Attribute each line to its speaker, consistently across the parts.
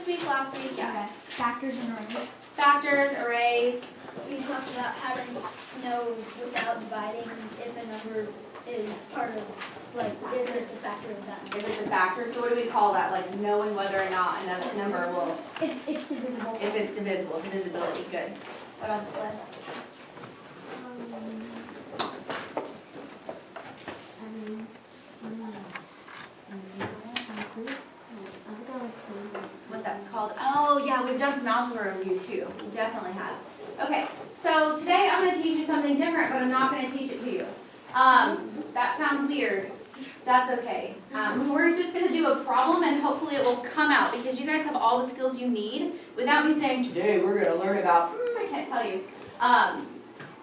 Speaker 1: this week, last week, yeah.
Speaker 2: Okay. Factors and arrays.
Speaker 1: Factors, arrays.
Speaker 3: We talked about how to know without dividing if a number is part of, like, if it's a factor of that number.
Speaker 1: If it's a factor, so what do we call that? Like knowing whether or not another number will,
Speaker 2: If it's divisible.
Speaker 1: if it's divisible, divisibility, good. What else, Celeste? What that's called? Oh yeah, we've done some algebra review too. We definitely have. Okay, so today I'm going to teach you something different, but I'm not going to teach it to you. That sounds weird. That's okay. We're just going to do a problem and hopefully it will come out because you guys have all the skills you need without me saying, today we're going to learn about, I can't tell you.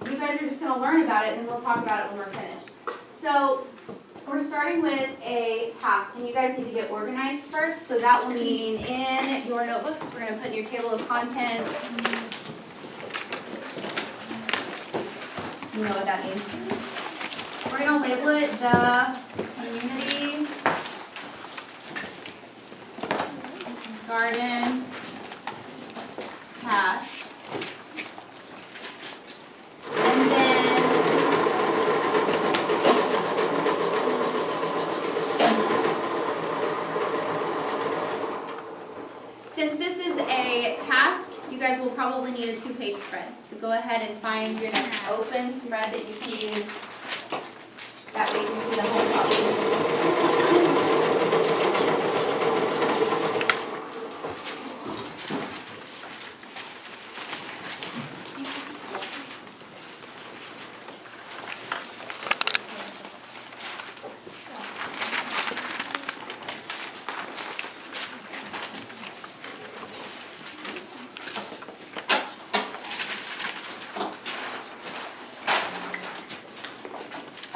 Speaker 1: You guys are just going to learn about it and we'll talk about it when we're finished. So we're starting with a task and you guys need to get organized first. So that will mean in your notebooks, we're going to put in your table of contents. You know what that means. We're going to label it the community garden task. And then since this is a task, you guys will probably need a 2-page spread. So go ahead and find your next open spread that you can use. That way you can see the whole problem.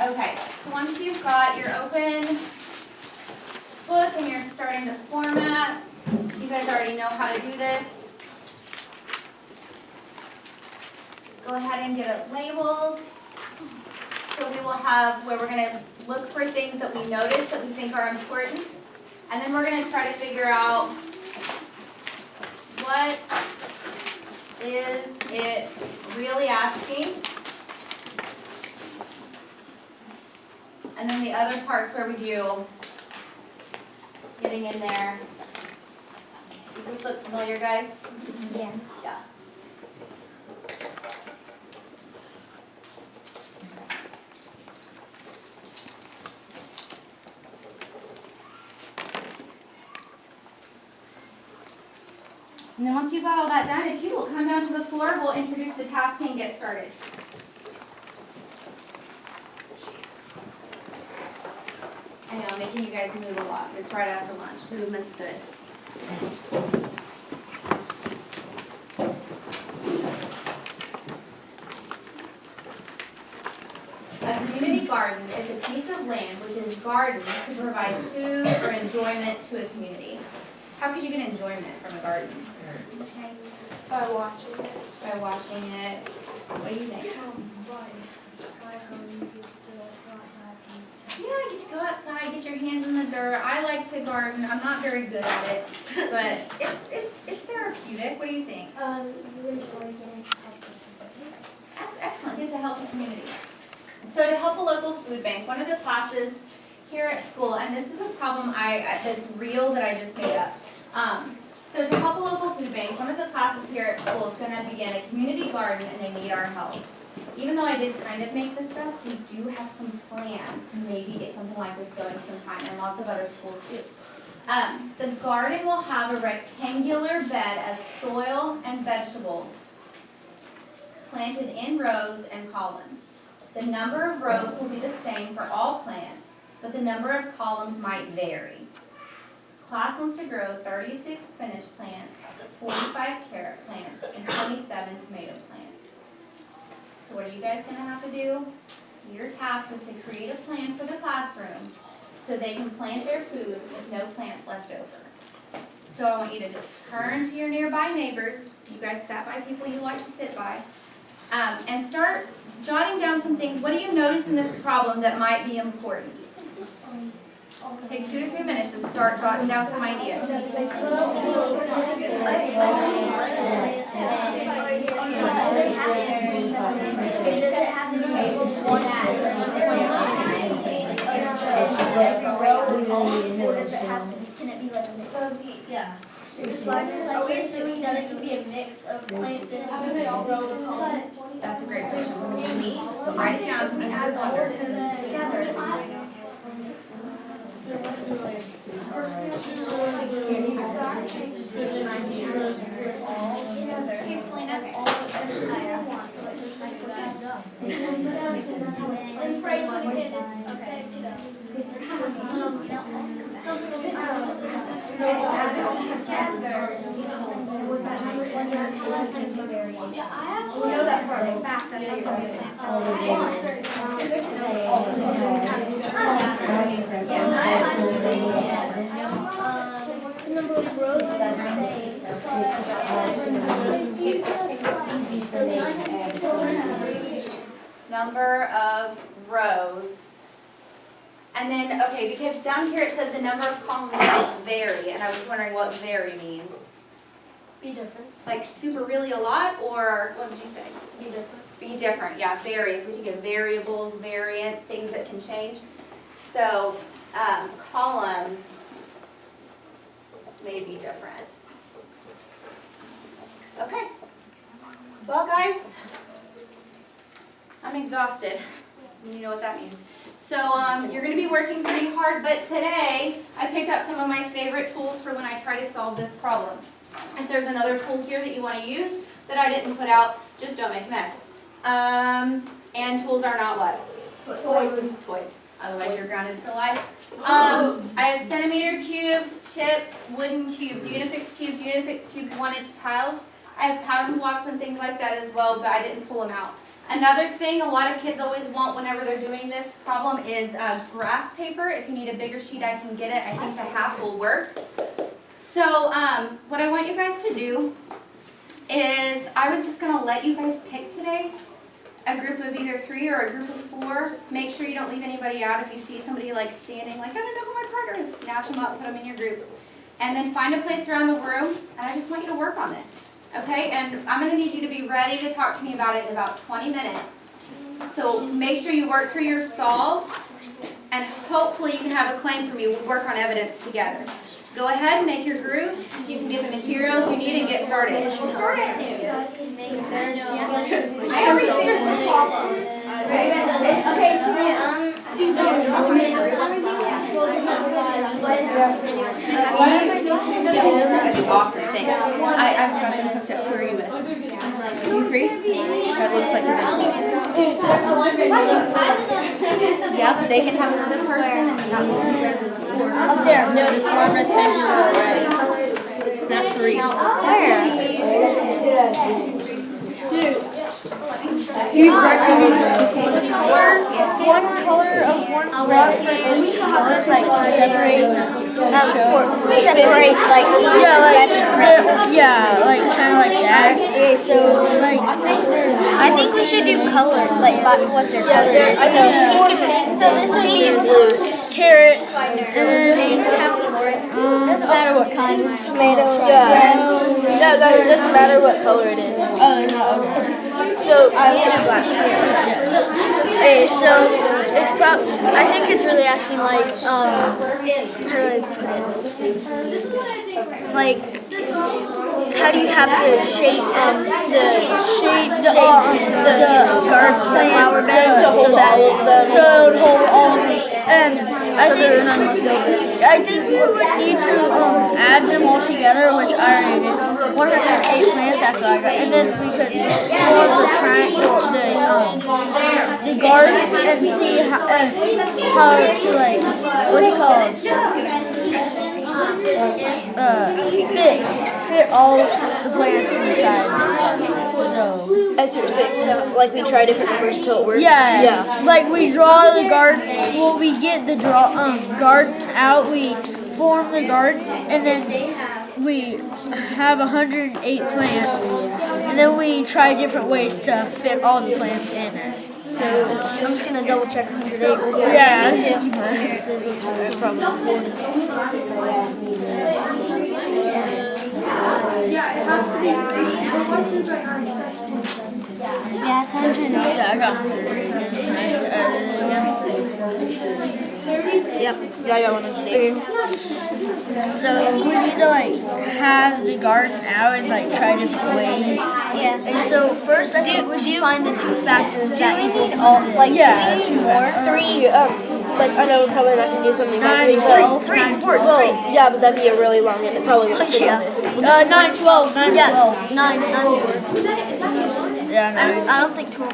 Speaker 1: Okay, so once you've got your open book and you're starting to format, you guys already know how to do this. Just go ahead and get it labeled. So we will have where we're going to look for things that we notice that we think are important. And then we're going to try to figure out what is it really asking. And then the other parts where we do getting in there. Does this look familiar, guys?
Speaker 2: Yeah.
Speaker 1: Yeah. And then once you've got all that done, if you will come down to the floor, we'll introduce the task and get started. I know, making you guys move a lot. It's right after lunch. Movement's good. A community garden is a piece of land which is gardened to provide food or enjoyment to a community. How could you get enjoyment from a garden?
Speaker 3: By watching it.
Speaker 1: By watching it. What do you think? Yeah, get to go outside, get your hands in the dirt. I like to garden. I'm not very good at it, but it's therapeutic. What do you think?
Speaker 2: You enjoy getting help.
Speaker 1: That's excellent. Get to help the community. So to help a local food bank, one of the classes here at school, and this is a problem that's real that I just made up. So to help a local food bank, one of the classes here at school is going to begin a community garden, and they need our help. Even though I did kind of make this up, we do have some plans to maybe get something like this going sometime, and lots of other schools do. The garden will have a rectangular bed of soil and vegetables planted in rows and columns. The number of rows will be the same for all plants, but the number of columns might vary. Class wants to grow 36 spinach plants, 45 carrot plants, and 27 tomato plants. So what are you guys going to have to do? Your task is to create a plan for the classroom so they can plant their food with no plants left over. So I want you to just turn to your nearby neighbors. You guys sat by people you like to sit by. And start jotting down some things. What do you notice in this problem that might be important? Take 2 to 3 minutes to start jotting down some ideas.
Speaker 3: Yeah. Are we assuming that it could be a mix of plants and rows?
Speaker 1: That's a great question. So write it down and add water together. Hey, Selena. Number of rows. And then, okay, because down here it says the number of columns will vary, and I was wondering what vary means.
Speaker 3: Be different.
Speaker 1: Like super really a lot, or what did you say?
Speaker 3: Be different.
Speaker 1: Be different, yeah, vary. If we think of variables, variance, things that can change. So, columns may be different. Okay. Well, guys, I'm exhausted. You know what that means. So you're going to be working pretty hard, but today I picked out some of my favorite tools for when I try to solve this problem. If there's another tool here that you want to use that I didn't put out, just don't make a mess. And tools are not what? Toys. Otherwise you're grounded for life. I have centimeter cubes, chips, wooden cubes, Unifix cubes, 1-inch tiles. I have pattern blocks and things like that as well, but I didn't pull them out. Another thing a lot of kids always want whenever they're doing this problem is graph paper. If you need a bigger sheet, I can get it. I think the half will work. So what I want you guys to do is I was just going to let you guys pick today a group of either 3 or a group of 4. Just make sure you don't leave anybody out. If you see somebody like standing, like I don't know who my partner is, snatch them up, put them in your group. And then find a place around the room, and I just want you to work on this. Okay, and I'm going to need you to be ready to talk to me about it in about 20 minutes. So make sure you work through your solve, and hopefully you can have a claim for me. We'll work on evidence together. Go ahead, make your groups. You can get the materials you need and get started.
Speaker 2: Okay, so
Speaker 1: That'd be awesome, thanks. I've got them hooked up. Who are you with? You 3? That looks like a Yep, they can have another person and that will be
Speaker 4: Up there, notice one rectangular array. Not 3.
Speaker 2: Dude.
Speaker 4: One color of one block for each color, like to separate, like kind of like that. Okay, so like I think we should do color, like what their color is. So this would be blue, carrot, doesn't matter what kind. Tomato. Yeah. No, that doesn't matter what color it is. Oh no. Okay. So okay, so it's I think it's really asking like how do I put it? Like how do you have to shape the garden flower bed so that it would hold all of them? And I think we would need to add them all together, which I already did. 108 plants, that's what I got. And then we could pull up the triangle, the garden, and see how to like, what's it called? Fit all the plants inside. So I see what you're saying. So like we try different numbers until it works. Yeah. Like we draw the garden. Well, we get the garden out. We form the garden, and then we have 108 plants, and then we try different ways to fit all the plants in it. So I'm just gonna double check 108. Yeah, yeah, it's 108. Yeah, I got 108. Yep. Yeah, I got 108. So we need to like have the garden out and like try different ways.
Speaker 2: Yeah. And so first, I think we should find the two factors that equals all. Like
Speaker 4: Yeah, two more.
Speaker 5: 3, like I know we're probably not gonna do something about
Speaker 4: 9,
Speaker 5: 3,
Speaker 4: 12,
Speaker 2: three,
Speaker 4: 9,
Speaker 2: four,
Speaker 4: 12.
Speaker 5: well, yeah, but that'd be a really long and it probably wouldn't fit
Speaker 2: Yeah.
Speaker 5: on this.
Speaker 4: 9, 12, 9,
Speaker 2: Yeah,
Speaker 4: 12.
Speaker 2: 9.
Speaker 4: Yeah, no.
Speaker 2: I don't think 12.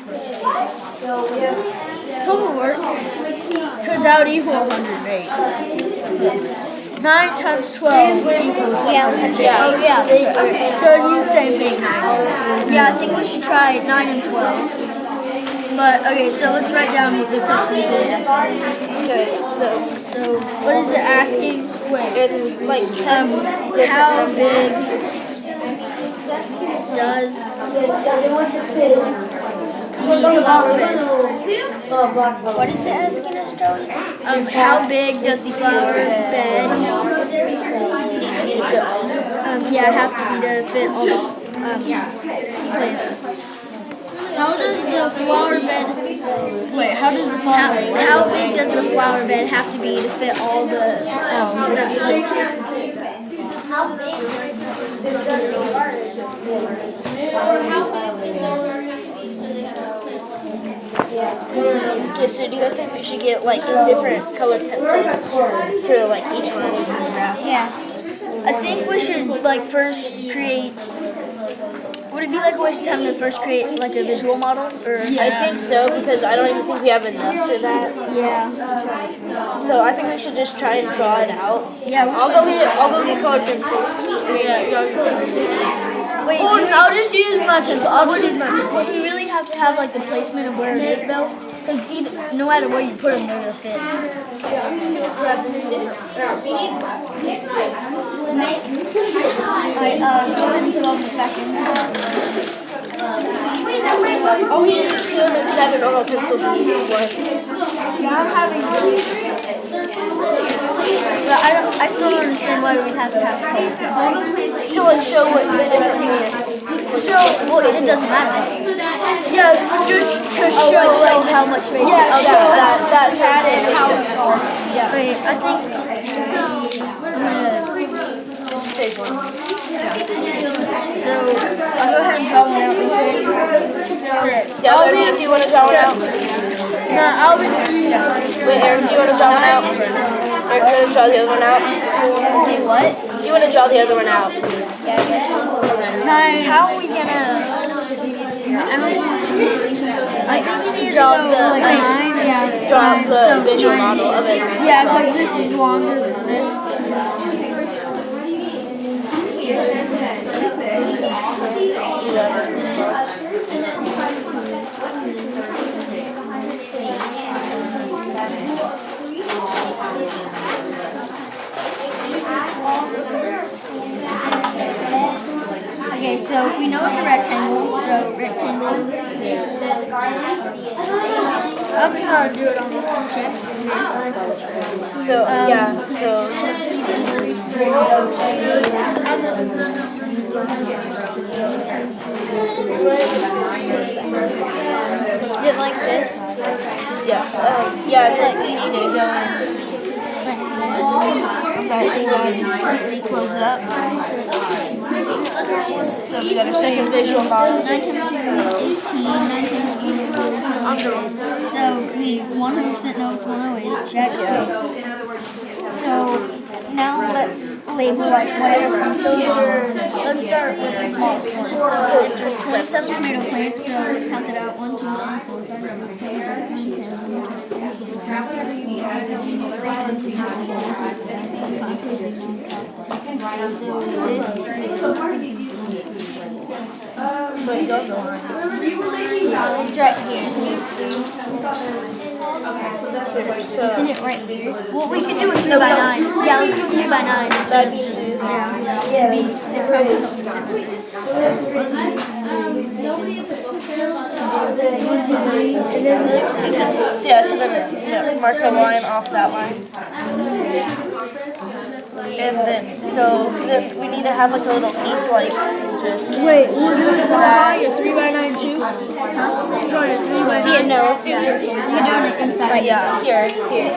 Speaker 4: 12 will work. Because that would equal 108. 9 times 12 equals 108.
Speaker 5: Yeah.
Speaker 2: Oh yeah.
Speaker 4: So you say make 9.
Speaker 2: Yeah, I think we should try 9 and 12. But okay, so let's write down the questions we're asking.
Speaker 5: Okay, so
Speaker 4: So what is it asking? Wait.
Speaker 5: it's like test
Speaker 4: How
Speaker 5: different.
Speaker 4: big does what is it asking us, Joey? How big does the flower bed have to be to fit all the plants? How does the flower bed how does the flower bed how big does the flower bed have to be to fit all the vegetables?
Speaker 3: How big is the garden? Or how big is the garden to be so they have
Speaker 5: Okay, so do you guys think we should get like different colored pencils for like each one?
Speaker 2: Yeah. I think we should like first create. Would it be like a waste of time to first create like a visual model? Or
Speaker 5: I think so because I don't even think we have enough for that.
Speaker 2: yeah.
Speaker 5: So I think we should just try and draw it out.
Speaker 2: Yeah.
Speaker 5: I'll go get colored pencils.
Speaker 2: Wait.
Speaker 4: I'll just use my pencil. I'll just use my pencil.
Speaker 2: Would we really have to have like the placement of where it is though? Because no matter where you put them, they're gonna fit. Alright, go ahead and put all the back in.
Speaker 5: Oh, we just have a normal pencil.
Speaker 2: But I still don't understand why we have to have color pencils.
Speaker 5: To like show what the different plants.
Speaker 2: Well, it doesn't matter.
Speaker 4: Yeah, just to
Speaker 2: Oh,
Speaker 4: show
Speaker 2: like show how much space.
Speaker 4: Yeah,
Speaker 2: okay,
Speaker 4: show
Speaker 5: That's
Speaker 4: that and how
Speaker 5: it.
Speaker 4: it's all.
Speaker 2: yeah. Wait, I think I'm gonna.
Speaker 5: Just take one.
Speaker 2: So I'll go ahead and draw one out real quick. So
Speaker 5: Yeah, do you want to draw one out?
Speaker 4: No, I'll be.
Speaker 5: Wait, Eric, do you want to draw one out? Eric, do you want to draw the other one out?
Speaker 2: hey, what?
Speaker 5: Do you want to draw the other one out?
Speaker 2: Yeah, I guess.
Speaker 4: 9.
Speaker 2: How are we gonna?
Speaker 4: I think you need to
Speaker 2: Draw
Speaker 4: go
Speaker 2: the,
Speaker 4: like
Speaker 2: like,
Speaker 4: 9. Yeah.
Speaker 5: Draw out
Speaker 4: 9.
Speaker 5: the
Speaker 4: So
Speaker 5: visual
Speaker 4: 9.
Speaker 5: model of it.
Speaker 4: Yeah, because this is longer than this.
Speaker 2: Okay, so we know it's a rectangle. So rectangle.
Speaker 4: I'm just gonna do it on the check.
Speaker 5: So, yeah, so.
Speaker 2: Is it like this?
Speaker 5: Yeah, and then we need to go and close it up. So we got our second visual model.
Speaker 2: 9 times 2 is 18. 9 times 1 is 100. So we 100% know it's 108. Check. So now let's label like whatever. So let's start with the smallest one. So there's 27 tomato plants. So let's count that out. 1, 2, 3, 4, 5, 6, 7, 8, 9, 10, 11, 12, 13, 14, 15, 16, 17.
Speaker 5: Wait, go the line.
Speaker 2: It's right here. Isn't it right here? Well, we can do it 3 by 9. Yeah, let's do 3 by 9.
Speaker 5: That'd be easy. So yeah, so then mark a line off that line. And then, so then we need to have like a little piece like just.
Speaker 4: Wait, we're doing a 3 by 9 too? Trying a 3 by 9.
Speaker 5: Yeah, no, let's do it.
Speaker 2: You're doing it inside.
Speaker 5: Yeah, here.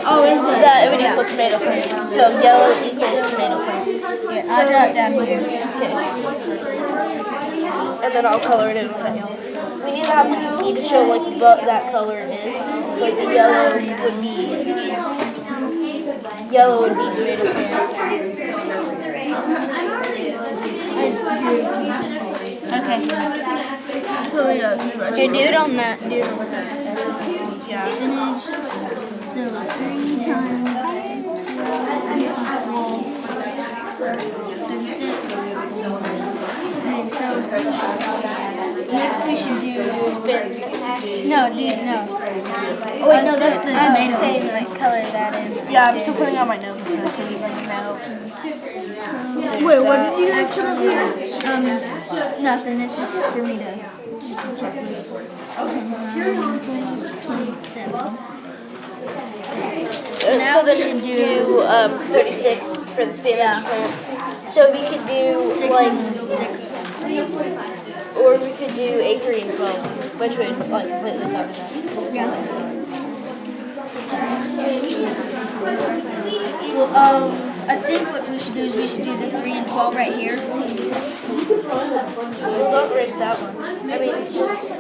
Speaker 4: Oh, inside.
Speaker 5: That it would equal tomato plants. So yellow equals just tomato plants.
Speaker 2: Yeah, I'll draw it down here.
Speaker 5: Okay. And then I'll color it in with that yellow. We need to have like a key to show like what that color is. So, like the yellow would be tomato plants.
Speaker 2: Okay.
Speaker 4: Oh yeah.
Speaker 2: Okay, do it on that. Do it on that. Spinach. So 3 times 36. Okay, so next we should do No. Oh wait, no, that's the tomato.
Speaker 5: Color that in.
Speaker 4: Yeah, I'm still putting on my nose because so you like know. Wait, what did you guys put up here?
Speaker 2: Nothing. It's just for me to check this. 27.
Speaker 5: So then should do 36 for the Spanish plants. So we could do
Speaker 2: 6
Speaker 5: like,
Speaker 2: and 6.
Speaker 5: or we could do 8, 3, and 12, which would like completely cover that.
Speaker 2: Yeah. Well, I think what we should do is we should do the 3 and 12 right here.
Speaker 5: Well, don't erase that one. I mean, just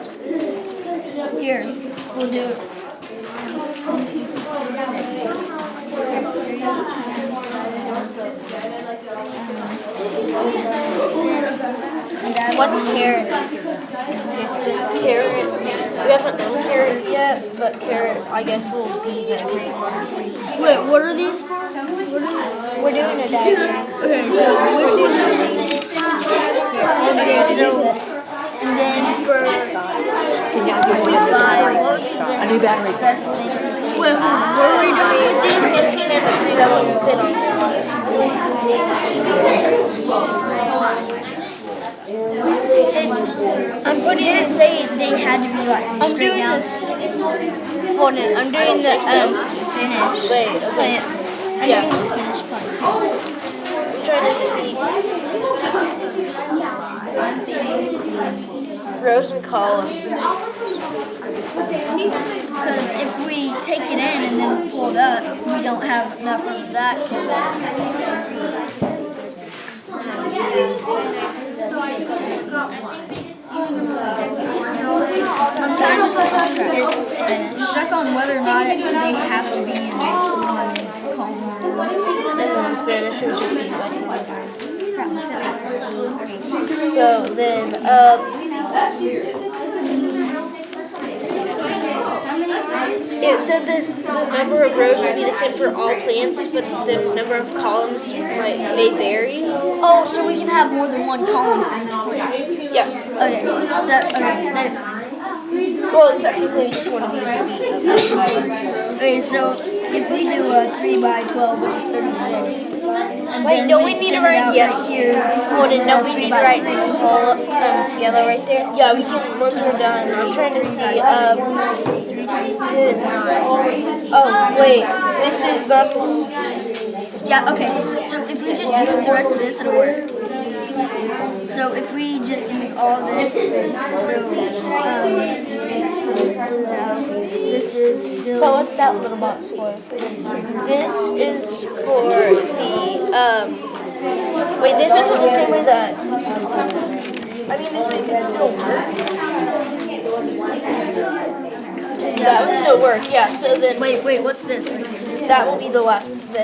Speaker 2: Here, we'll do it. What's carrots?
Speaker 5: okay, so carrot. We haven't done carrot yet, but carrot, I guess, will be the green one.
Speaker 4: Wait, what are these for?
Speaker 5: We're doing a diagram.
Speaker 4: Okay, so which one is this?
Speaker 2: Okay, so, and then for 45, what was the best thing?
Speaker 4: Wait, what are we doing with these?
Speaker 5: 15 and 3 that wouldn't fit on there.
Speaker 2: Did it say they had to be like straight down?
Speaker 5: Hold on, I'm doing the
Speaker 2: Spinach.
Speaker 5: Wait, okay.
Speaker 2: I'm
Speaker 5: Yeah.
Speaker 2: doing the spinach plant too.
Speaker 5: I'm trying to see rows and columns.
Speaker 2: Because if we take it in and then pull it up, we don't have enough of that. I'm trying to stuck on whether or not they have to be in one column.
Speaker 5: And then Spanish would just be like so then it said this the number of rows would be the same for all plants, but the number of columns may vary.
Speaker 2: Oh, so we can have more than one column for each plant.
Speaker 5: Yeah.
Speaker 2: Okay, that explains it.
Speaker 5: Well, technically, each one of these would be
Speaker 2: Okay, so if we do a 3 by 12, which is 36. And
Speaker 5: Wait,
Speaker 2: then
Speaker 5: don't we need to
Speaker 2: extend it
Speaker 5: write
Speaker 2: out
Speaker 5: yellow?
Speaker 2: right here?
Speaker 5: Hold it, don't we need to write yellow right there? Yeah, we can once we're done. I'm trying to see.
Speaker 2: 3 times 3 is 9.
Speaker 5: Oh wait, this is not this.
Speaker 2: Yeah, okay. So if we just use the rest of this, it'll work. So if we just use all this, so this is still.
Speaker 5: So what's that little box for? This is for the wait, this isn't the same way that. I mean, this way could still work. That would still work, yeah. So then,
Speaker 2: Wait, what's this right here?
Speaker 5: that will be the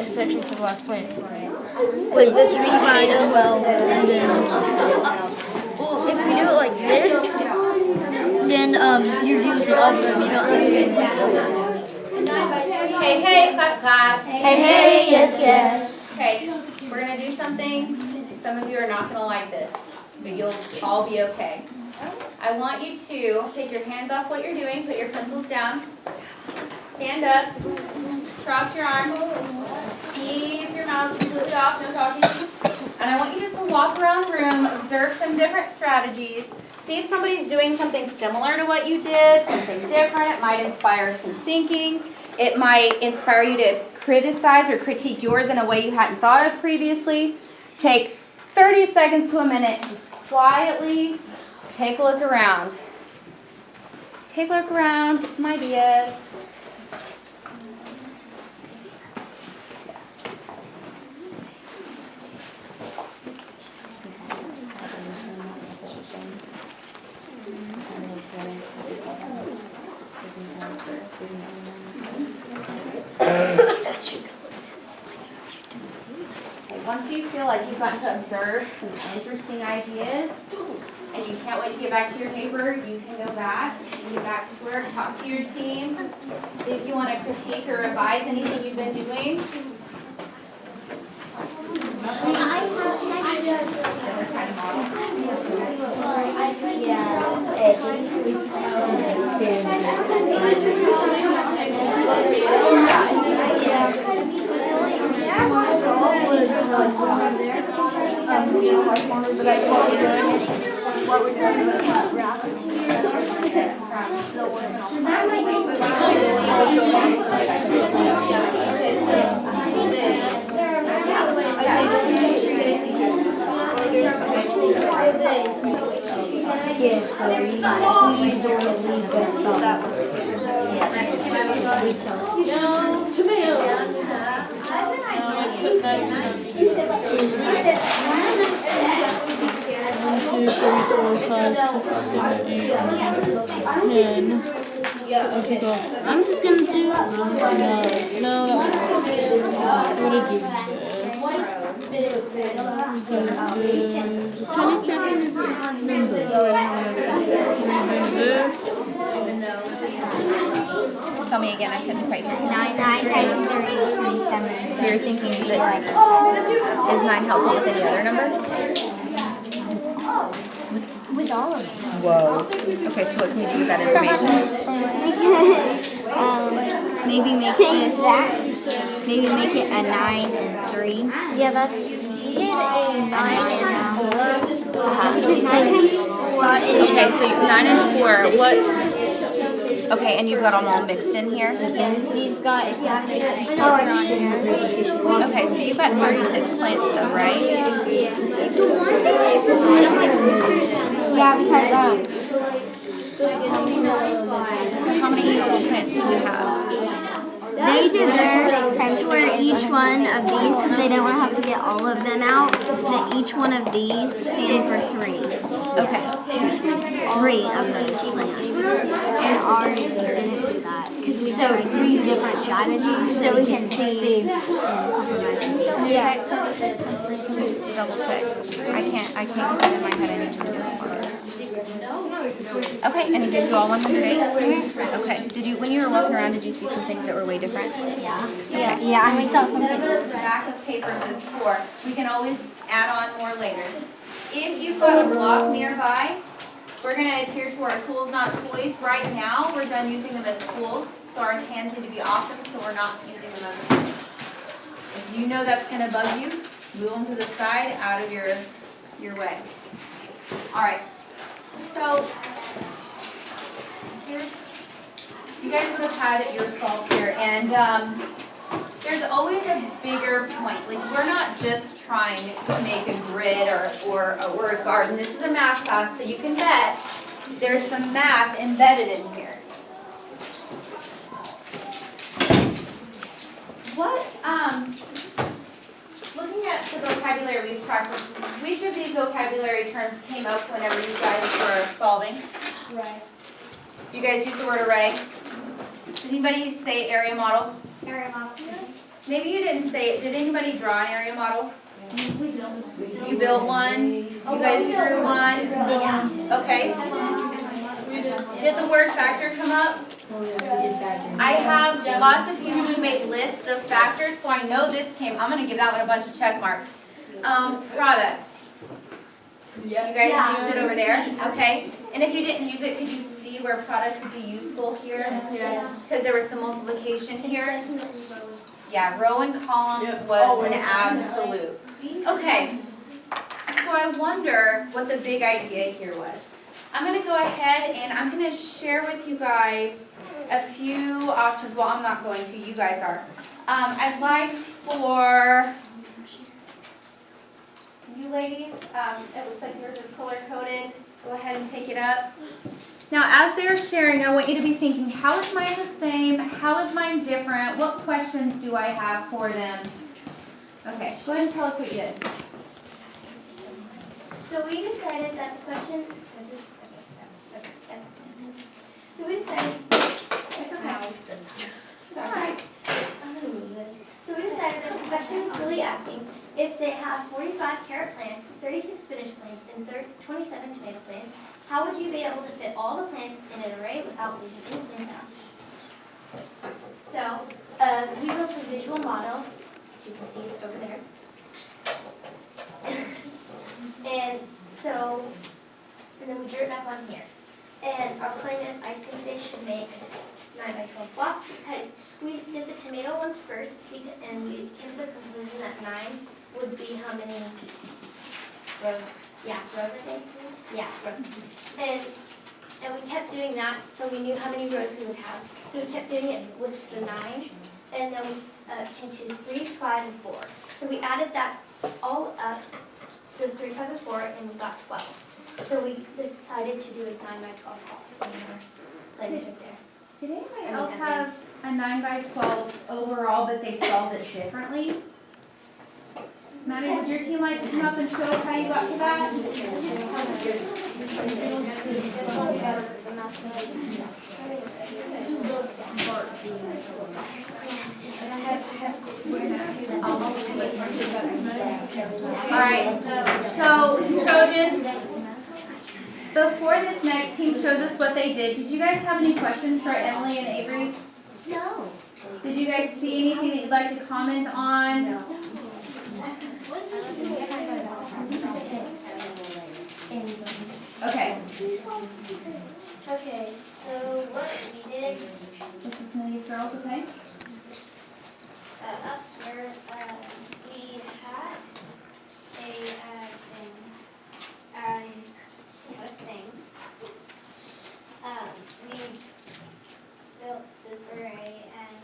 Speaker 5: section for the last plant. Because this would be
Speaker 2: 3 by
Speaker 5: tomato.
Speaker 2: 12, and then. Well, if we do it like this, then you're using all the room. You don't have to.
Speaker 1: Hey, class.
Speaker 5: Hey, yes.
Speaker 1: Okay, we're gonna do something. Some of you are not gonna like this, but you'll all be okay. I want you to take your hands off what you're doing, put your pencils down, stand up, cross your arms, keep your mouths completely off, no talking. And I want you just to walk around the room, observe some different strategies, see if somebody's doing something similar to what you did, something different. It might inspire some thinking. It might inspire you to criticize or critique yours in a way you hadn't thought of previously. Take 30 seconds to a minute, just quietly take a look around. Take a look around, get some ideas. Once you feel like you've gotten to observe some interesting ideas and you can't wait to get back to your paper, you can go back and get back to work, talk to your team, see if you want to critique or revise anything you've been doing.
Speaker 2: Yes, please don't leave best
Speaker 4: I'm just gonna do. No. What did you do? 27 is an odd number.
Speaker 1: Tell me again, I couldn't quite hear you.
Speaker 2: 9, 27.
Speaker 1: So you're thinking that is 9 helpful with any other number?
Speaker 2: With all of them.
Speaker 1: Whoa. Okay, so what can we do with that information?
Speaker 2: Maybe make this. Maybe make it a 9 and 3.
Speaker 4: Yeah, that's. You did a 9 and 4.
Speaker 1: Okay, so 9 and 4, what? Okay, and you've got them all mixed in here?
Speaker 4: We've got exactly.
Speaker 1: Okay, so you've got 36 plants though, right?
Speaker 2: Yeah, because
Speaker 1: So how many total plants do you have?
Speaker 2: they did theirs to where each one of these, because they didn't want to have to get all of them out, that each one of these stands for 3.
Speaker 1: Okay.
Speaker 2: 3 of those plants. And ours didn't do that, because we tried 3 different strategies so we can see and compromise.
Speaker 1: Yeah. 36 times 3 for me just to double check. I can't get that in my head. I need to do it. Okay, and it gives you all 108? Okay. When you were walking around, did you see some things that were way different?
Speaker 2: Yeah, and we saw something.
Speaker 1: The back of papers is for, we can always add on more later. If you've got a block nearby, we're going to adhere to our tools, not toys. Right now, we're done using them as tools, so our hands need to be off them, so we're not using them as tools. If you know that's going to bug you, move them to the side, out of your way. All right. So, you guys would have had your solved here, and there's always a bigger point. Like, we're not just trying to make a grid or a word garden. This is a math class, so you can bet there's some math embedded in here. Looking at the vocabulary we've practiced, which of these vocabulary terms came up whenever you guys were solving?
Speaker 3: Right.
Speaker 1: You guys use the word array. Did anybody say area model?
Speaker 3: Area model.
Speaker 1: Maybe you didn't say it. Did anybody draw an area model?
Speaker 3: We built.
Speaker 1: You built one? You guys drew one?
Speaker 3: Yeah.
Speaker 1: Okay. Did the word factor come up? I have lots of people who make lists of factors, so I know this came. I'm going to give that one a bunch of check marks. Product. You guys used it over there? Okay. And if you didn't use it, could you see where product would be useful here?
Speaker 3: Yes.
Speaker 1: Because there was some multiplication here. Yeah, row and column was an absolute. Okay. So I wonder what the big idea here was. I'm going to go ahead and I'm going to share with you guys a few options. Well, I'm not going to. You guys are. I'd like for you ladies, it looks like yours is color-coded. Go ahead and take it up. Now, as they're sharing, I want you to be thinking, how is mine the same? How is mine different? What questions do I have for them? Okay, go ahead and tell us what you did.
Speaker 3: So we decided that the question. So we decided.
Speaker 1: It's okay.
Speaker 3: Sorry. I'm gonna move this. So we decided that the question was really asking if they have 45 carrot plants, 36 spinach plants, and 27 tomato plants, how would you be able to fit all the plants in an array without leaving any plants out? So we built a visual model, which you can see is over there. And then we drew it up on here. And our plan is, I think they should make 9 by 12 blocks because we did the tomato ones first, and we came to the conclusion that 9 would be how many rows? Yeah, rows I think. Yeah, rows. And we kept doing that, so we knew how many rows we would have. So we kept doing it with the 9, and then we came to 3, 5, and 4. So we added that all up to 3, 5, and 4, and we got 12. So we decided to do a 9 by 12 box. Like right there.
Speaker 1: Did anybody else have a 9 by 12 overall, but they solved it differently? Maddie, would your team like to come up and show us how you got to that? Alright, so Trojans, before this next team shows us what they did, did you guys have any questions for Emily and Avery?
Speaker 3: No.
Speaker 1: Did you guys see anything that you'd like to comment on? No. Okay.
Speaker 3: Okay, so what we did
Speaker 1: Let's listen to these girls, okay?
Speaker 3: up here, we had a thing. We built this array and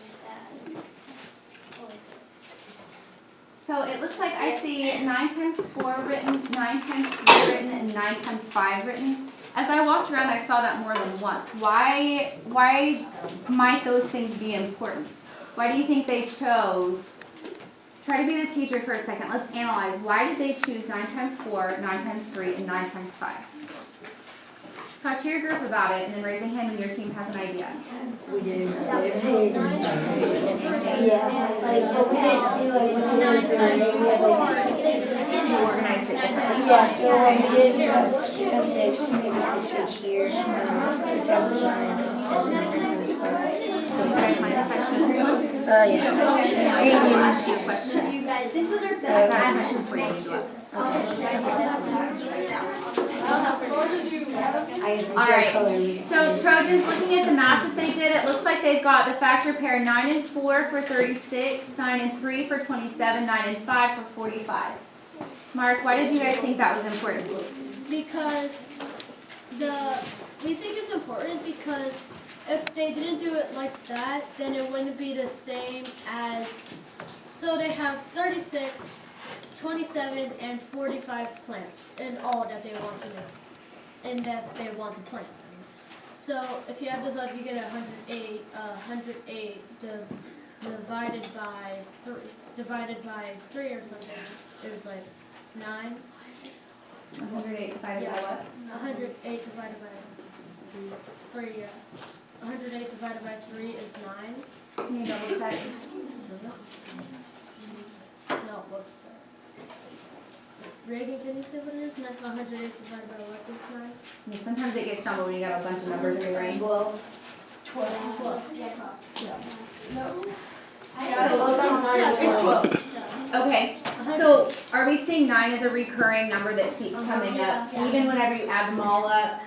Speaker 3: what was it?
Speaker 1: So it looks like I see 9 times 4 written, 9 times 3 written, and 9 times 5 written. As I walked around, I saw that more than once. Why might those things be important? Why do you think they chose? Try to be the teacher for a second. Let's analyze. Why did they choose 9 times 4, 9 times 3, and 9 times 5? Talk to your group about it, and then raise a hand when your team has an idea.
Speaker 2: We did.
Speaker 1: You organized it differently.
Speaker 2: Yeah, so we did 6 times 6, 6 right here, 7 times 9, 7 times 5.
Speaker 1: Guys, mind if I show this one?
Speaker 2: Yeah.
Speaker 1: I want to ask you a question.
Speaker 3: This was our
Speaker 1: I have a question for you. Alright, so Trojans, looking at the math that they did, it looks like they've got the factor pair 9 and 4 for 36, 9 and 3 for 27, 9 and 5 for 45. Mark, why did you guys think that was important?
Speaker 4: Because we think it's important because if they didn't do it like that, then it wouldn't be the same as, so they have 36, 27, and 45 plants in all that they want to make, and that they want to plant. So if you add those up, you get 108. 108 divided by 3 or something is like 9.
Speaker 1: 108 divided by what?
Speaker 4: 108 divided by 3. 108 divided by 3 is 9.
Speaker 1: Can you double check?
Speaker 4: No, what's that? Reagan, can you say what it is? 108 divided by what is 9?
Speaker 1: Yeah, sometimes it gets jumbled when you got a bunch of numbers in your brain.
Speaker 4: 12.
Speaker 1: Okay, so are we saying 9 is a recurring number that keeps coming up, even whenever you add them all up?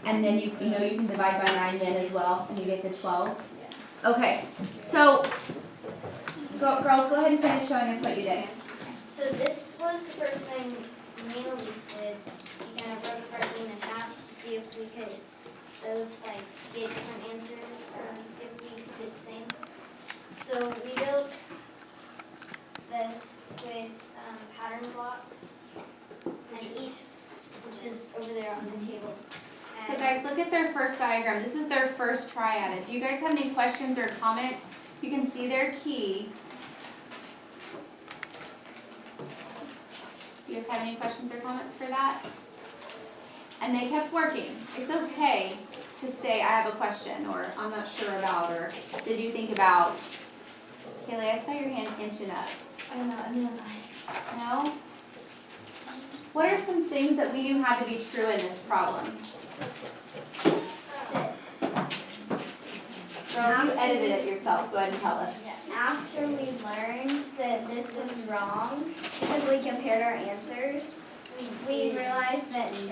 Speaker 1: And then you know you can divide by 9 then as well, and you get the 12? Okay, so girls, go ahead and finish showing us what you did.
Speaker 3: So this was the first thing me and Elise did. We kind of broke apart in half to see if we could both like get different answers or if we could get the same. So we built this with pattern blocks and each, which is over there on the table.
Speaker 1: So guys, look at their first diagram. This was their first try at it. Do you guys have any questions or comments? You can see their key. Do you guys have any questions or comments for that? And they kept working. It's okay to say, I have a question, or I'm not sure about, or did you think about? Kaylee, I saw your hand inching up.
Speaker 3: I don't know, I mean,
Speaker 1: No? What are some things that we knew had to be true in this problem? Girls, you edited it yourself. Go ahead and tell us.
Speaker 3: after we learned that this was wrong, because we compared our answers, we realized that 9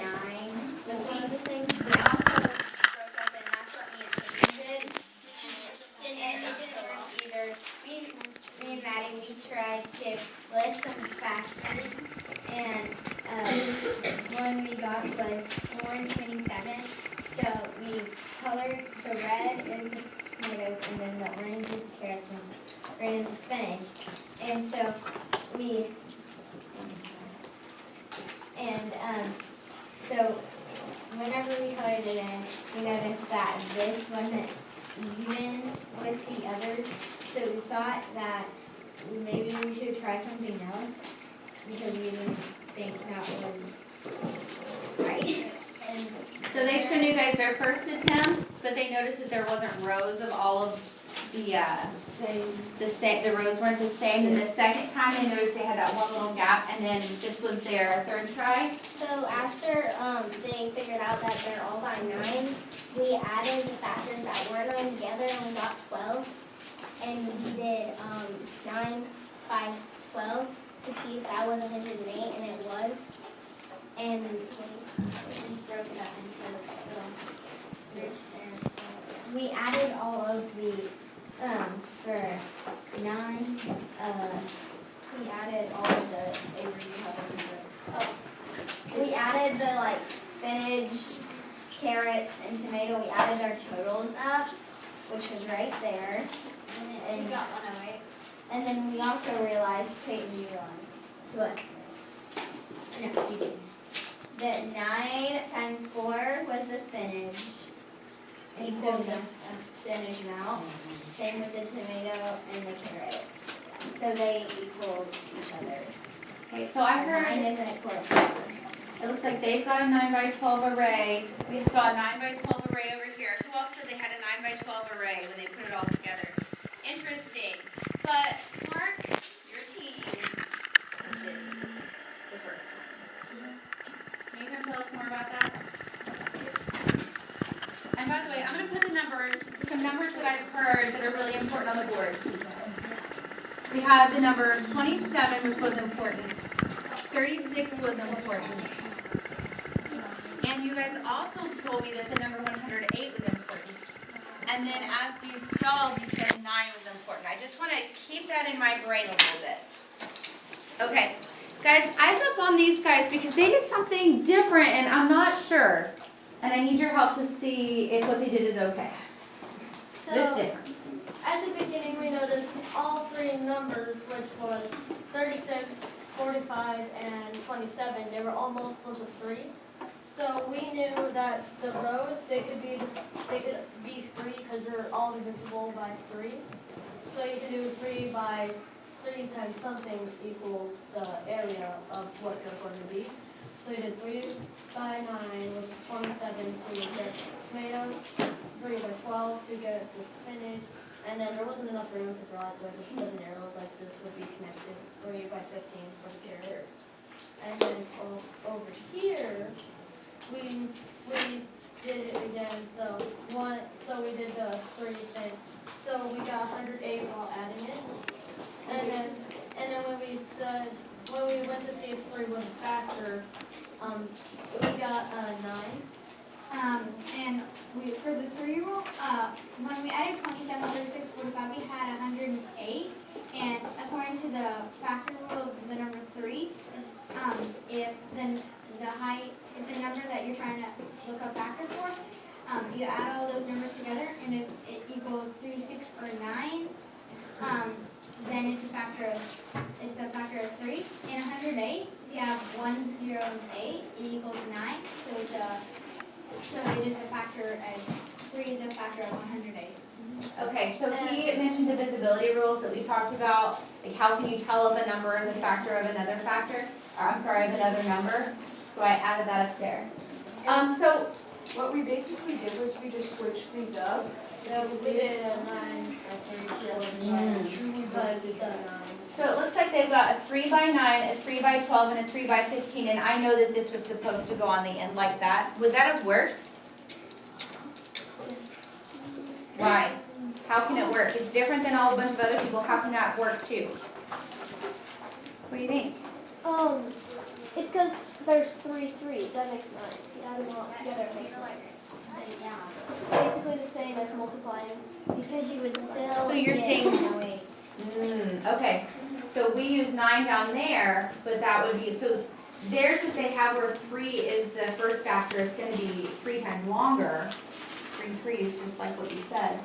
Speaker 3: was one of the things. We also broke up, and that's what me and Timmy did. And it didn't work either. Me and Maddie, we tried to list some factors, and one we got was 4 and 27. So we colored the red in the tomatoes, and then the orange is carrots, and green is spinach. And so so whenever we colored it in, we noticed that this wasn't even with the others. So we thought that maybe we should try something else because we didn't think that was right. And
Speaker 1: So they've shown you guys their first attempt, but they noticed that there wasn't rows of all of the rows weren't the same. And the second time they noticed they had that one little gap, and then this was their third try.
Speaker 3: so after they figured out that they're all by 9, we added the factors that were 9 together, and we got 12. And we did 9 by 12 to see if that was 108, and it was. And we just broke it up into little groups there. So we added all of the for 9. We added all of the we added the spinach, carrots, and tomato. We added our totals up, which was right there. And we got 108. And then we also realized, Peyton, you realized. What? No, you didn't. That 9 times 4 was the spinach. Equals the spinach amount. Same with the tomato and the carrot. So they equaled each other.
Speaker 1: Okay, so I heard
Speaker 3: 9 isn't equal.
Speaker 1: it looks like they've got a 9 by 12 array. We saw a 9 by 12 array over here. Who else said they had a 9 by 12 array when they put it all together? Interesting. But Mark, your team did the first one. Can you come tell us more about that? And by the way, I'm going to put the numbers, some numbers that I've heard that are really important on the board. We have the number 27, which was important. 36 was important. And you guys also told me that the number 108 was important. And then as you solved, you said 9 was important. I just want to keep that in my brain a little bit. Okay, guys, eyes up on these guys because they did something different and I'm not sure. And I need your help to see if what they did is okay.
Speaker 6: So,
Speaker 1: It's different.
Speaker 6: at the beginning, we noticed all 3 numbers, which was 36, 45, and 27. They were all multiples of 3. So we knew that the rows, they could be 3 because they're all divisible by 3. So you can do 3 by 3 times something equals the area of what they're going to be. So we did 3 by 9, which is 27 to get tomatoes, 3 by 12 to get the spinach, and then there wasn't enough room to draw it, so I just put an arrow like this would be connected, 3 by 15 for the carrots. And then over here, we did it again, so we did the 3 thing. So we got 108 while adding it. And then when we went to see if 3 was a factor, we got 9.
Speaker 7: And for the 3 rule, when we added 27, 36, 45, we had 108. And according to the factor rule of the number 3, if the number that you're trying to look up factor for, you add all those numbers together, and if it equals 3, 6, or 9, then it's a factor of 3. In 108, if you have 1, 0, and 8, it equals 9. So it is a factor of 3 is a factor of 108.
Speaker 1: Okay, so he mentioned divisibility rules that we talked about. Like how can you tell if a number is a factor of another factor? Or I'm sorry, of another number. So I added that up there. So
Speaker 5: What we basically did was we just switched these up.
Speaker 6: Yeah, we did a 9 or 3. Because
Speaker 1: So it looks like they've got a 3 by 9, a 3 by 12, and a 3 by 15, and I know that this was supposed to go on the end like that. Would that have worked? Why? How can it work? It's different than all a bunch of other people. How can that work too? What do you think?
Speaker 3: It's because there's 3 3s, that makes 9. You add them all together, it makes 9. It's basically the same as multiplying. Because you would still.
Speaker 1: So you're
Speaker 3: get-
Speaker 1: saying, okay, so we use 9 down there, but that would be, so theirs that they have where 3 is the first factor, it's gonna be 3 times longer. 3 3s, just like what you said.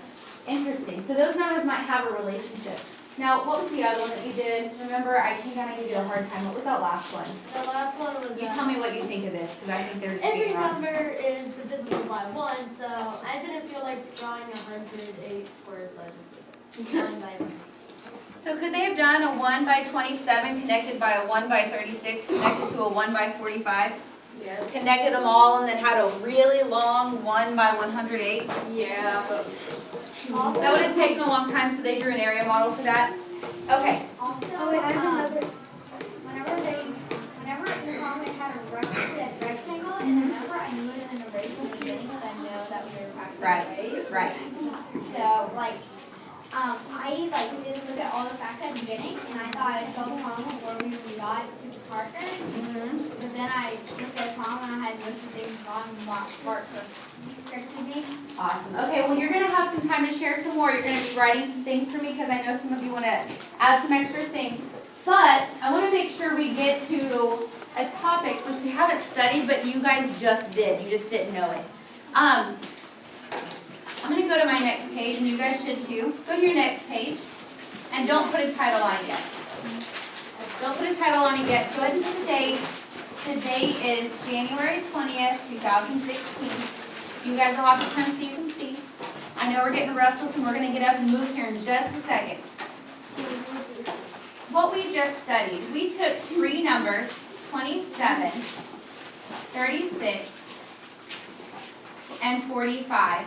Speaker 1: Interesting, so those numbers might have a relationship. Now, what was the other one that you did? Remember, I came down and gave you a hard time, what was that last one?
Speaker 6: the last one was
Speaker 1: You tell me what you think of this, because I think they're just
Speaker 6: every
Speaker 1: being wrong.
Speaker 6: number is divisible by 1, so I didn't feel like drawing 108 squares, so I just did this. 9 by 1.
Speaker 1: So could they have done a 1 by 27 connected by a 1 by 36 connected to a 1 by 45?
Speaker 6: Yes.
Speaker 1: Connected them all and then had a really long 1 by 108?
Speaker 6: Yeah, but
Speaker 1: That would have taken a long time, so they drew an area model for that? Okay.
Speaker 7: Also,
Speaker 3: Oh, wait, I remember.
Speaker 7: whenever the comment had a rectangle in the number, I knew it was an array from the beginning because I know that we were practicing arrays.
Speaker 1: Right.
Speaker 7: So, like, I didn't look at all the facts at the beginning, and I thought I'd go home before we got to Parker. But then I looked at Tom and I had most of the things wrong and Parker corrected me.
Speaker 1: Awesome. Okay, well, you're going to have some time to share some more. You're going to be writing some things for me because I know some of you want to add some extra things. But I want to make sure we get to a topic which we haven't studied, but you guys just did. You just didn't know it. I'm going to go to my next page, and you guys should too. Go to your next page, and don't put a title on it yet. Don't put a title on it yet. Go ahead and put the date. The date is January 20th, 2016. You guys will have to turn so you can see. I know we're getting restless, and we're going to get up and move here in just a second. What we just studied, we took 3 numbers, 27, 36, and 45.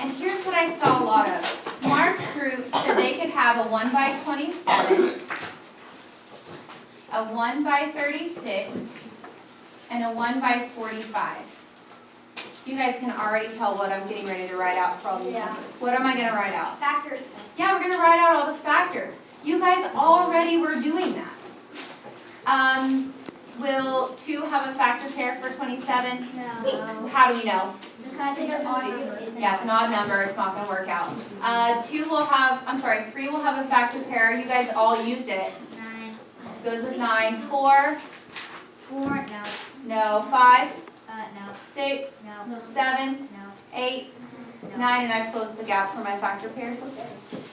Speaker 1: And here's what I saw a lot of. Mark's group said they could have a 1 by 27, a 1 by 36, and a 1 by 45. You guys can already tell what I'm getting ready to write out for all these numbers. What am I going to write out?
Speaker 7: Factors.
Speaker 1: Yeah, we're going to write out all the factors. You guys already were doing that. Will 2 have a factor pair for 27?
Speaker 7: No.
Speaker 1: How do we know?
Speaker 7: Because it's odd number.
Speaker 1: Yeah, it's an odd number, it's not gonna work out. 3 will have a factor pair, you guys all used it.
Speaker 7: 9.
Speaker 1: Goes with 9. 4,
Speaker 7: 4, no.
Speaker 1: no. 5,
Speaker 7: No.
Speaker 1: 6,
Speaker 7: No.
Speaker 1: 7,
Speaker 7: No.
Speaker 1: 8, 9, and I've closed the gap for my factor pairs.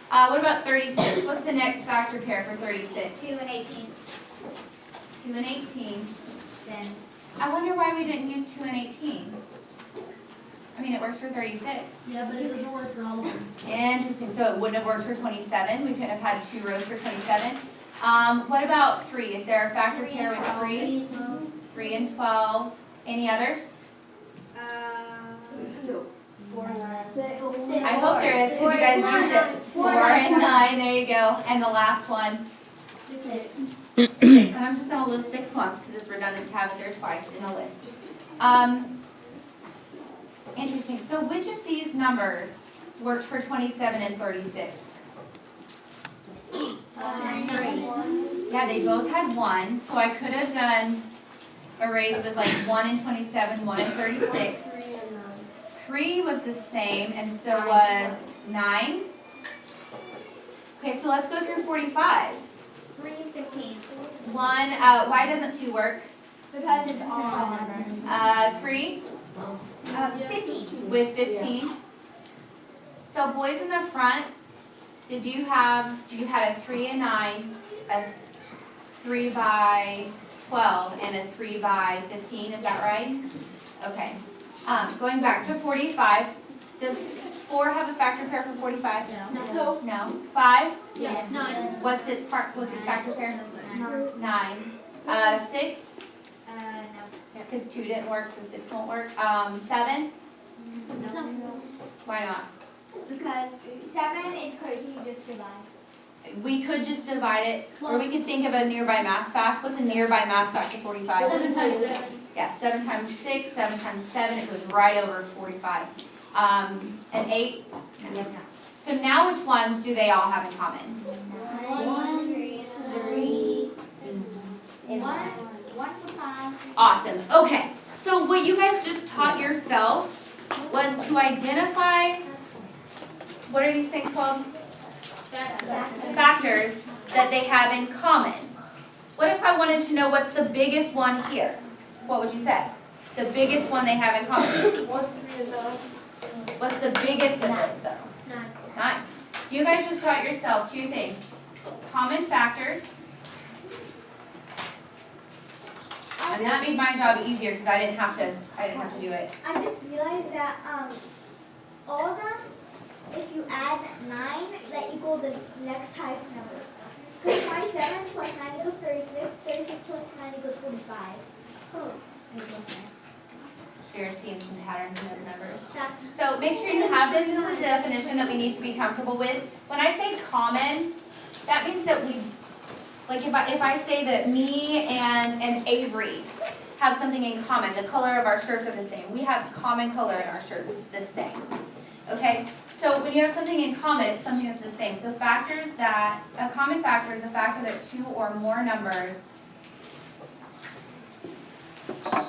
Speaker 1: What about 36? What's the next factor pair for 36?
Speaker 7: 2 and 18.
Speaker 1: 2 and 18.
Speaker 7: Then
Speaker 1: I wonder why we didn't use 2 and 18. I mean, it works for 36.
Speaker 6: yeah, but it doesn't work for all of them.
Speaker 1: Interesting, so it wouldn't have worked for 27, we couldn't have had 2 rows for 27. What about 3? Is there a factor pair with 3? 3 and 12. Any others?
Speaker 3: 4 and 6.
Speaker 1: I hope there is, because you guys used it. 4 and 9, there you go. And the last one?
Speaker 3: 6.
Speaker 1: 6. And I'm just going to list 6 once, because it's redundant to have it there twice in a list. Interesting, so which of these numbers worked for 27 and 36?
Speaker 7: 3.
Speaker 1: Yeah, they both had 1, so I could have done arrays with like 1 and 27, 1 and 36. 3 was the same, and so was 9. Okay, so let's go through 45.
Speaker 7: 3, 15.
Speaker 1: 1, why doesn't 2 work?
Speaker 7: Because it's odd number.
Speaker 1: 3
Speaker 7: 15.
Speaker 1: with 15. So boys in the front, you had a 3 and 9, a 3 by 12, and a 3 by 15, is that right? Okay. Going back to 45, does 4 have a factor pair for 45?
Speaker 7: No.
Speaker 1: No. 5?
Speaker 7: Yes. 9.
Speaker 1: What's its factor pair? 9. 6?
Speaker 7: No.
Speaker 1: because 2 didn't work, so 6 won't work. 7? Why not?
Speaker 7: Because 7 is crazy, you just divide.
Speaker 1: We could just divide it, or we could think of a nearby math fact. What's a nearby math fact to 45?
Speaker 6: 7 times 6.
Speaker 1: Yeah, 7 times 6, 7 times 7, it goes right over 45. And 8? So now which ones do they all have in common?
Speaker 7: 1, 3, and 1 for 5.
Speaker 1: Awesome, okay. So what you guys just taught yourself was to identify, what are these things called? Factors that they have in common. What if I wanted to know what's the biggest one here? What would you say? The biggest one they have in common.
Speaker 6: 1, 3, and 9.
Speaker 1: What's the biggest of those though? 9. You guys just taught yourself 2 things. Common factors. And that made my job easier because I didn't have to do it.
Speaker 7: I just realized that all of them, if you add 9, that equal the next highest number. Because 27 plus 9 equals 36, 36 plus 9 equals 45. Oh.
Speaker 1: So you're seeing some patterns in those numbers. So make sure you have this as the definition that we need to be comfortable with. When I say common, that means that we, like if I say that me and Avery have something in common, the color of our shirts are the same. We have common color in our shirts, it's the same. Okay? So when you have something in common, it's something that's the same. So factors that, a common factor is a factor that 2 or more numbers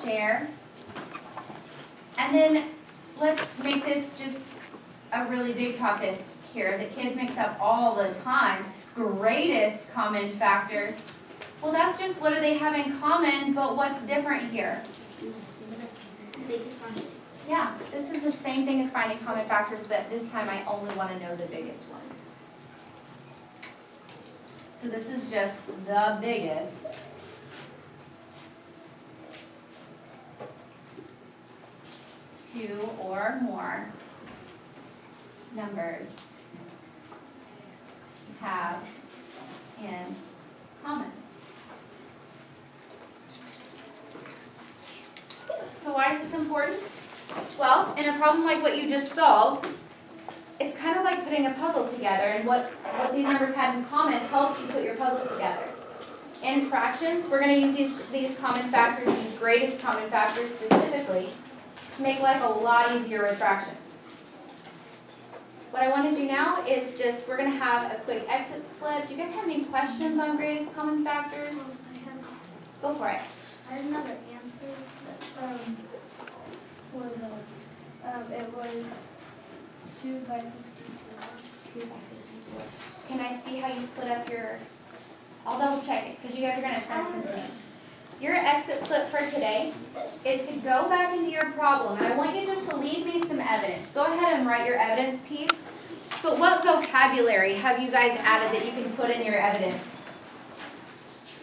Speaker 1: share. And then let's make this just a really big topic here that kids mix up all the time. Greatest common factors. Well, that's just what do they have in common, but what's different here? Yeah, this is the same thing as finding common factors, but this time I only want to know the biggest one. So this is just the biggest. Two or more numbers have in common. So why is this important? Well, in a problem like what you just solved, it's kind of like putting a puzzle together, and what these numbers have in common helps you put your puzzle together. In fractions, we're going to use these common factors, these greatest common factors specifically, to make life a lot easier with fractions. What I want to do now is just, we're going to have a quick exit slip. Do you guys have any questions on greatest common factors? Go for it.
Speaker 7: I have another answer. It was 2 by 54.
Speaker 1: Can I see how you split up your, I'll double check it, because you guys are going to print something. Your exit slip for today is to go back into your problem, and I want you just to leave me some evidence. Go ahead and write your evidence piece, but what vocabulary have you guys added that you can put in your evidence?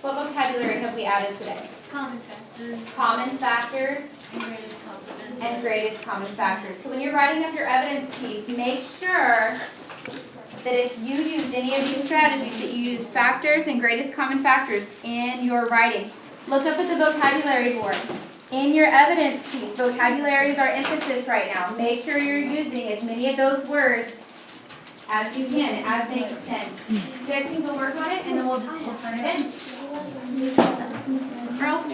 Speaker 1: What vocabulary have we added today?
Speaker 7: Common factors.
Speaker 1: Common factors and greatest common factors. So when you're writing up your evidence piece, make sure that if you used any of these strategies, that you use factors and greatest common factors in your writing. Look up at the vocabulary board. In your evidence piece, vocabulary is our emphasis right now. Make sure you're using as many of those words as you can, as they make sense. You guys can go work on it, and then we'll turn it in. Earl?